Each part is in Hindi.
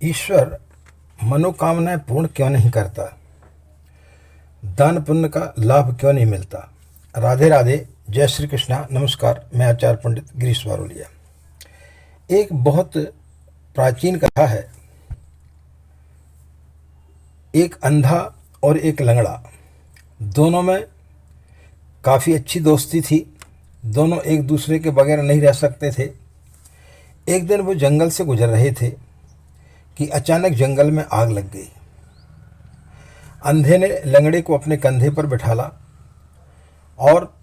ईश्वर मनोकामनाएं पूर्ण क्यों नहीं करता? दान पुण्य का लाभ क्यों नहीं मिलता? राधे राधे, जय श्री कृष्णा। नमस्कार, मैं आचार्य पंडित गिरीश वारोलिया। एक बहुत प्राचीन कथा है। एक अंधा और एक लंगड़ा, दोनों में काफ़ी अच्छी दोस्ती थी। दोनों एक दूसरे के बगैर नहीं रह सकते थे। एक दिन वो जंगल से गुजर रहे थे कि अचानक जंगल में आग लग गई। अंधे ने लंगड़े को अपने कंधे पर बिठाला और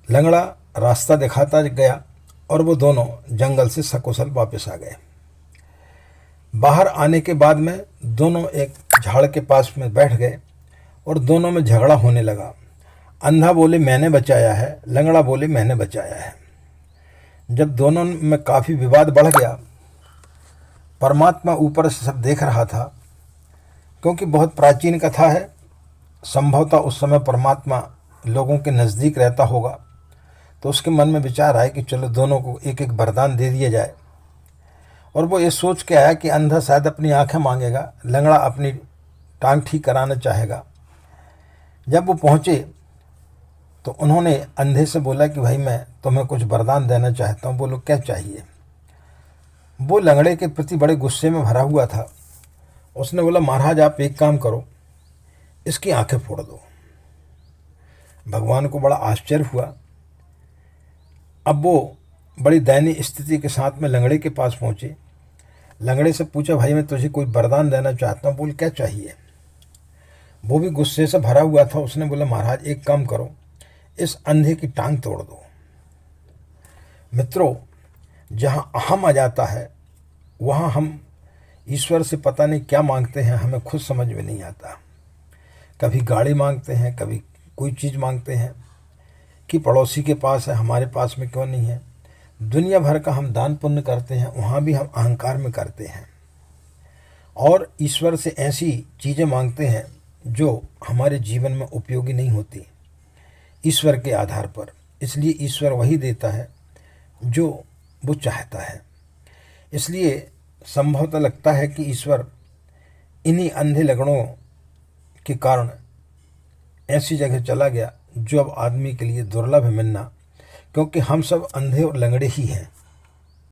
लंगड़ा रास्ता दिखाता गया और वो दोनों जंगल से सकुशल वापस आ गए। बाहर आने के बाद में दोनों एक झाड़ के पास में बैठ गए और दोनों में झगड़ा होने लगा। अंधा बोले मैंने बचाया है, लंगड़ा बोले मैंने बचाया है। जब दोनों में काफ़ी विवाद बढ़ गया, परमात्मा ऊपर से सब देख रहा था। क्योंकि बहुत प्राचीन कथा है, संभवतः उस समय परमात्मा लोगों के नज़दीक रहता होगा। तो उसके मन में विचार आया कि चलो दोनों को एक एक वरदान दे दिया जाए। और वो ये सोच के आया कि अंधा शायद अपनी आंखें मांगेगा, लंगड़ा अपनी टांग ठीक कराना चाहेगा। जब वो पहुँचे तो उन्होंने अंधे से बोला कि भाई मैं तुम्हें कुछ वरदान देना चाहता हूँ। बोलो क्या चाहिए? वो लंगड़े के प्रति बड़े गुस्से में भरा हुआ था। उसने बोला महाराज आप एक काम करो, इसकी आंखें फोड़ दो। भगवान को बड़ा आश्चर्य हुआ। अब वो बड़ी दयनीय स्थिति के साथ में लंगड़े के पास पहुँचे। लंगड़े से पूछा भाई मैं तुझे कोई वरदान देना चाहता हूँ। बोल क्या चाहिए? वो भी गुस्से से भरा हुआ था। उसने बोला महाराज एक काम करो, इस अंधे की टांग तोड़ दो। मित्रों, जहाँ अहम आ जाता है वहाँ हम ईश्वर से पता नहीं क्या मांगते हैं, हमें खुद समझ में नहीं आता। कभी गाड़ी मांगते हैं, कभी कोई चीज़ मांगते हैं कि पड़ोसी के पास है, हमारे पास में क्यों नहीं है। दुनिया भर का हम दान पुण्य करते हैं, वहाँ भी हम अहंकार में करते हैं और ईश्वर से ऐसी चीज़ें मांगते हैं जो हमारे जीवन में उपयोगी नहीं होती ईश्वर के आधार पर। इसलिए ईश्वर वही देता है जो वो चाहता है। इसलिए संभवतः लगता है कि ईश्वर इन्हीं अंधे लंगड़ों के कारण ऐसी जगह चला गया जो अब आदमी के लिए दुर्लभ है मिलना, क्योंकि हम सब अंधे और लंगड़े ही हैं।